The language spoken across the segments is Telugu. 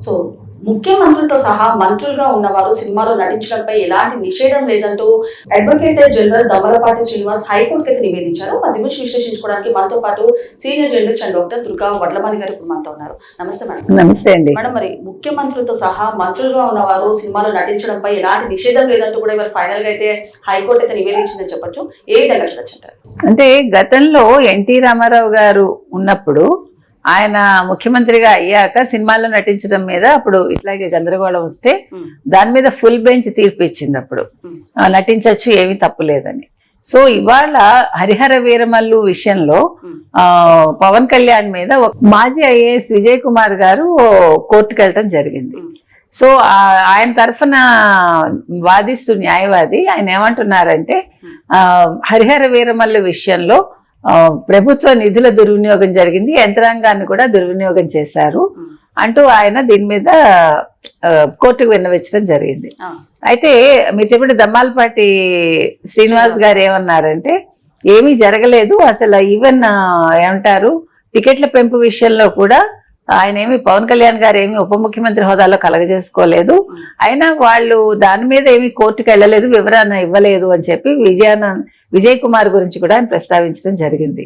సో ముఖ్యమంత్రులతో సహా మంత్రులుగా ఉన్నవారు సినిమాలో నటించడంపై ఎలాంటి నిషేధం లేదంటూ అడ్వకేట్ జనరల్ దమ్మలపాటి శ్రీనివాస్ హైకోర్టుకి అయితే నివేదించారు. మా దిగులు విశ్లేషించుకోవడానికి మనతో పాటు senior journalist and doctor Durga Vadlamani గారు ఇప్పుడు మనతో ఉన్నారు. నమస్తే మేడం. నమస్తే అండి మేడం, మరి ముఖ్యమంత్రులతో సహా మంత్రులుగా ఉన్నవారు సినిమాలో నటించడంపై ఎలాంటి నిషేధం లేదంటూ కూడా ఇవాళ ఫైనల్ గా అయితే హైకోర్టు అయితే నివేదించిందని చెప్పొచ్చు. ఏ విధంగా చూడొచ్చు? అంటే గతంలో ఎన్టీ రామారావు గారు ఉన్నప్పుడు ఆయన ముఖ్యమంత్రిగా అయ్యాక సినిమాల్లో నటించడం మీద అప్పుడు ఇట్లాగే గందరగోళం వస్తే దాని మీద ఫుల్ బెంచ్ తీర్పు ఇచ్చింది. అప్పుడు నటించవచ్చు, ఏమీ తప్పు లేదని. సో ఇవాళ హరిహర వీరమల్లు విషయంలో పవన్ కళ్యాణ్ మీద మాజీ ఐఏఎస్ విజయ్ కుమార్ గారు కోర్టుకు వెళ్ళటం జరిగింది. సో ఆయన తరఫున వాదిస్తూ న్యాయవాది ఆయన ఏమంటున్నారంటే హరిహర వీరమల్లు విషయంలో ప్రభుత్వ నిధుల దుర్వినియోగం జరిగింది, యంత్రాంగాన్ని కూడా దుర్వినియోగం చేశారు అంటూ ఆయన దీని మీద కోర్టుకు విన్నవించడం జరిగింది. అయితే మీరు చెప్పిన దమ్మాలపాటి శ్రీనివాస్ గారు ఏమన్నారంటే ఏమీ జరగలేదు, అసలు ఈవెన్ ఏమంటారు టికెట్ల పెంపు విషయంలో కూడా ఆయన ఏమి పవన్ కళ్యాణ్ గారు ఏమి ఉప ముఖ్యమంత్రి హోదాలో కలగజేసుకోలేదు, అయినా వాళ్ళు దాని మీద ఏమి కోర్టుకు వెళ్ళలేదు, వివరణ ఇవ్వలేదు అని చెప్పి విజయ్ కుమార్ గురించి కూడా ఆయన ప్రస్తావించడం జరిగింది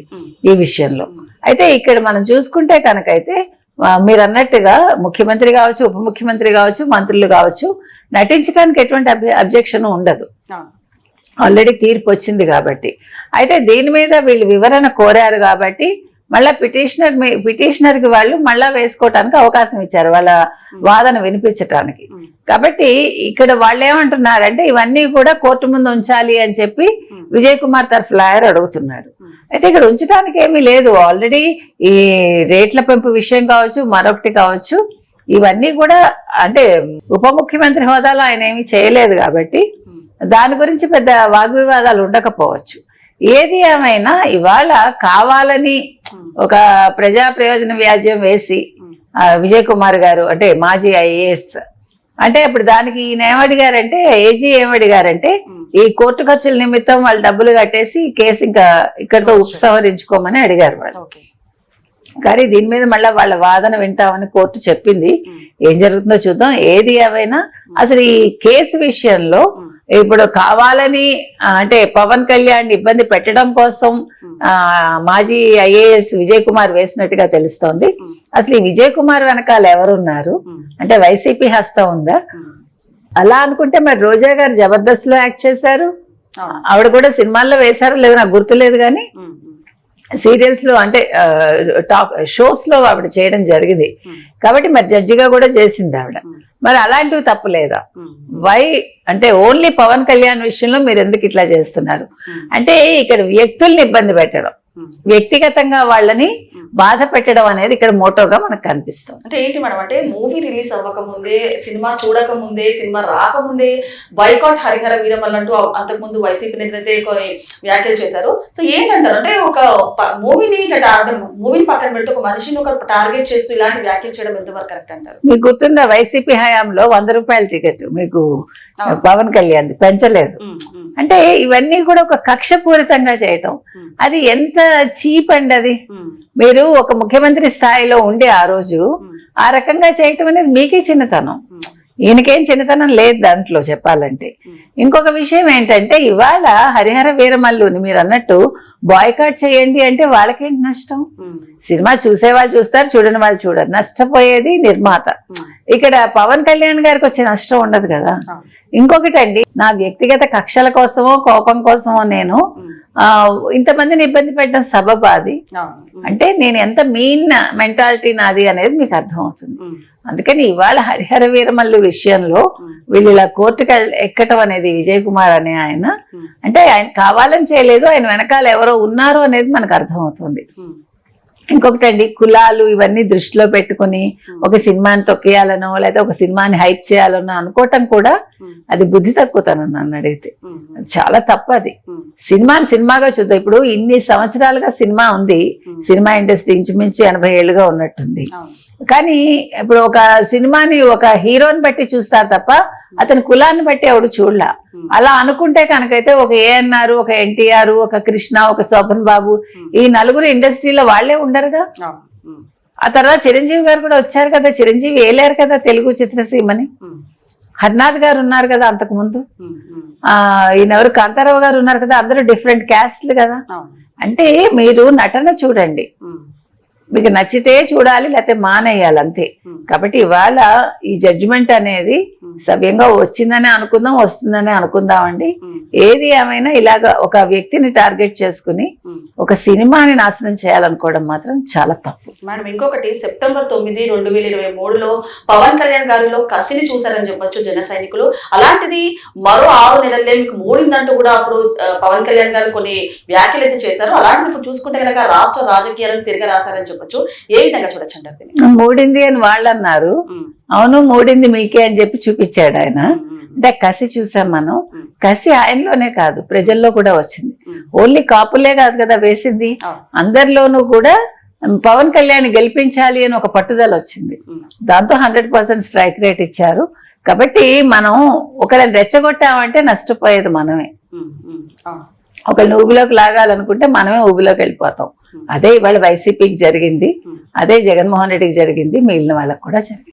ఈ విషయంలో. అయితే ఇక్కడ మనం చూసుకుంటే కనుకైతే మీరు అన్నట్టుగా ముఖ్యమంత్రి కావచ్చు, ఉప ముఖ్యమంత్రి కావచ్చు, మంత్రులు కావచ్చు నటించడానికి ఎటువంటి అబ్జెక్షన్ ఉండదు, ఆల్రెడీ తీర్పు వచ్చింది కాబట్టి. అయితే దీని మీద వీళ్ళు వివరణ కోరారు కాబట్టి మళ్ళా పిటిషనర్కి వాళ్ళు మళ్ళా వేసుకోవటానికి అవకాశం ఇచ్చారు, వాళ్ళ వాదన వినిపించటానికి. కాబట్టి ఇక్కడ వాళ్ళు ఏమంటున్నారంటే ఇవన్నీ కూడా కోర్టు ముందు ఉంచాలి అని చెప్పి విజయ్ కుమార్ తరఫు లాయర్ అడుగుతున్నాడు. అయితే ఇక్కడ ఉంచడానికి ఏమీ లేదు, ఆల్రెడీ ఈ రేట్ల పెంపు విషయం కావచ్చు, మరొకటి కావచ్చు, ఇవన్నీ కూడా అంటే ఉప ముఖ్యమంత్రి హోదాలో ఆయన ఏమీ చేయలేదు కాబట్టి దాని గురించి పెద్ద వాగ్వివాదాలు ఉండకపోవచ్చు. ఏది ఏమైనా ఇవాళ కావాలని ఒక ప్రజా ప్రయోజన వ్యాజ్యం వేసి విజయ్ కుమార్ గారు అంటే మాజీ ఐఏఎస్ అంటే అప్పుడు దానికి ఈయన ఏమడిగారంటే ఏజీ ఏమడిగారంటే ఈ కోర్టు ఖర్చుల నిమిత్తం వాళ్ళు డబ్బులు కట్టేసి కేసు ఇంకా ఇక్కడితో ఉపసంహరించుకోమని అడిగారు వాళ్ళు. కానీ దీని మీద మళ్ళీ వాళ్ళ వాదన వింటామని కోర్టు చెప్పింది. ఏం జరుగుతుందో చూద్దాం. ఏది ఏమైనా అసలు ఈ కేసు విషయంలో ఇప్పుడు కావాలని అంటే పవన్ కళ్యాణ్ ఇబ్బంది పెట్టడం కోసం మాజీ ఐఏఎస్ విజయ్ కుమార్ వేసినట్టుగా తెలుస్తోంది. అసలు ఈ విజయ్ కుమార్ వెనకాల ఎవరున్నారు అంటే వైసీపీ హస్తం ఉందా? అలా అనుకుంటే మరి రోజా గారు జబర్దస్త్ లో యాక్ట్ చేశారు, ఆవిడ కూడా సినిమాల్లో వేశారు లేదు నాకు గుర్తులేదు, కానీ సీరియల్స్ లో అంటే టాక్ షోస్ లో ఆవిడ చేయడం జరిగింది కాబట్టి మరి జడ్జిగా కూడా చేసింది ఆవిడ. మరి అలాంటివి తప్పులేదా? వై అంటే ఓన్లీ పవన్ కళ్యాణ్ విషయంలో మీరు ఎందుకు ఇట్లా చేస్తున్నారు అంటే ఇక్కడ వ్యక్తుల్ని ఇబ్బంది పెట్టడం, వ్యక్తిగతంగా వాళ్ళని బాధ పెట్టడం అనేది ఇక్కడ మోటోగా మనకు కనిపిస్తుంది. అంటే ఏంటి మేడం అంటే మూవీ రిలీజ్ అవ్వకముందే, సినిమా చూడకముందే, సినిమా రాకముందే బైకాట్ హరిహర వీరమల్లు అంటూ అంతకుముందు వైసీపీ నేతలు అయితే కొన్ని వ్యాఖ్యలు చేశారు. సో ఏంటంటారు అంటే ఒక మూవీని పక్కన పెడితే ఒక మనిషిని ఒక టార్గెట్ చేస్తూ ఇలాంటి వ్యాఖ్యలు చేయడం ఎంతవరకు కరెక్ట్ అంటారు? మీకు గుర్తుందా వైసీపీ హయాంలో 100 రూపాయల టికెట్ మీకు పవన్ కళ్యాణ్ పెంచలేదు అంటే ఇవన్నీ కూడా ఒక కక్షపూరితంగా చేయటం, అది ఎంత చీప్ అండి. అది మీరు ఒక ముఖ్యమంత్రి స్థాయిలో ఉండి ఆ రోజు ఆ రకంగా చేయటం అనేది మీకే చిన్నతనం, ఈయనకేం చిన్నతనం లేదు దాంట్లో చెప్పాలంటే. ఇంకొక విషయం ఏంటంటే ఇవాళ హరిహర వీరమల్లుని మీరు అన్నట్టు బాయ్కాట్ చేయండి అంటే వాళ్ళకేంటి నష్టం? సినిమా చూసే వాళ్ళు చూస్తారు, చూడని వాళ్ళు చూడరు, నష్టపోయేది నిర్మాత. ఇక్కడ పవన్ కళ్యాణ్ గారికి వచ్చే నష్టం ఉండదు కదా. ఇంకొకటి అండి, నా వ్యక్తిగత కక్షల కోసమో కోపం కోసమో నేను ఇంతమందిని ఇబ్బంది పెట్టడం సబబు అది అంటే నేను ఎంత మీన్ మెంటాలిటీ నాది అనేది మీకు అర్థమవుతుంది. అందుకని ఇవాళ హరిహర వీరమల్లు విషయంలో వీళ్ళు ఇలా కోర్టుకు ఎక్కటం అనేది విజయ్ కుమార్ అనే ఆయన అంటే ఆయన కావాలని చేయలేదు, ఆయన వెనకాల ఎవరో ఉన్నారు అనేది మనకు అర్థమవుతుంది. ఇంకొకటి అండి, కులాలు ఇవన్నీ దృష్టిలో పెట్టుకుని ఒక సినిమాని తొక్కేయాలనో లేదా ఒక సినిమాని హైప్ చేయాలనో అనుకోవటం కూడా అది బుద్ధి తక్కువతనం నన్ను అడిగితే. చాలా తప్పు అది. సినిమాని సినిమాగా చూద్దాం. ఇప్పుడు ఇన్ని సంవత్సరాలుగా సినిమా ఉంది, సినిమా ఇండస్ట్రీ ఇంచుమించు 80 ఏళ్ళుగా ఉన్నట్టుంది. కానీ ఇప్పుడు ఒక సినిమాని ఒక హీరోని బట్టి చూస్తారు తప్ప అతని కులాన్ని బట్టి ఎవడు చూడలా. అలా అనుకుంటే కనుకైతే ఒక ఏఎన్ఆర్, ఒక ఎన్టీఆర్, ఒక కృష్ణ, ఒక శోభన్ బాబు ఈ నలుగురు ఇండస్ట్రీలో వాళ్లే ఉండరుగా. ఆ తర్వాత చిరంజీవి గారు కూడా వచ్చారు కదా, చిరంజీవి వేయలేరు కదా తెలుగు చిత్రసీమని. హర్నాథ్ గారు ఉన్నారు కదా అంతకు ముందు, ఈయనెవరు కాంతారావు గారు ఉన్నారు కదా, అందరూ డిఫరెంట్ క్యాస్ట్లు కదా. అంటే మీరు నటన చూడండి, మీకు నచ్చితే చూడాలి లేకపోతే మానేయాలి అంతే. కాబట్టి ఇవాళ ఈ జడ్జిమెంట్ అనేది సవ్యంగా వచ్చిందనే అనుకుందాం, వస్తుందనే అనుకుందామండి. ఏది ఏమైనా ఇలాగ ఒక వ్యక్తిని టార్గెట్ చేసుకుని ఒక సినిమాని నాశనం చేయాలనుకోవడం మాత్రం చాలా తప్పు. మేడం ఇంకొకటి, సెప్టెంబర్ 9, 2023లో పవన్ కళ్యాణ్ గారిలో కసిని చూసారని చెప్పొచ్చు జన సైనికులు. అలాంటిది మరో 6 నెలలే మీకు మూడిందంటూ కూడా అప్పుడు పవన్ కళ్యాణ్ గారు కొన్ని వ్యాఖ్యలు అయితే చేశారు. అలాంటిది ఇప్పుడు చూసుకుంటే కనుక రాష్ట్ర రాజకీయాలను తిరిగి రాశారని చెప్పొచ్చు. ఏ విధంగా చూడొచ్చు అంటారు? మూడింది అని వాళ్ళు అన్నారు, అవును మూడింది మీకే అని చెప్పి చూపించాడు ఆయన. అంటే కసి చూసాం మనం. కసి ఆయనలోనే కాదు ప్రజల్లో కూడా వచ్చింది. ఓన్లీ కాపులే కాదు కదా వేసింది, అందరిలోనూ కూడా పవన్ కళ్యాణ్ గెలిపించాలి అని ఒక పట్టుదల వచ్చింది. దాంతో 100% స్ట్రైక్ రేట్ ఇచ్చారు. కాబట్టి మనం ఒకరిని రెచ్చగొట్టామంటే నష్టపోయేది మనమే. ఒకరిని ఊబిలోకి లాగాలనుకుంటే మనమే ఊబిలోకి వెళ్ళిపోతాం. అదే ఇవాళ వైసీపీకి జరిగింది, అదే జగన్మోహన్ రెడ్డికి జరిగింది, మిగిలిన వాళ్ళకి కూడా జరిగింది.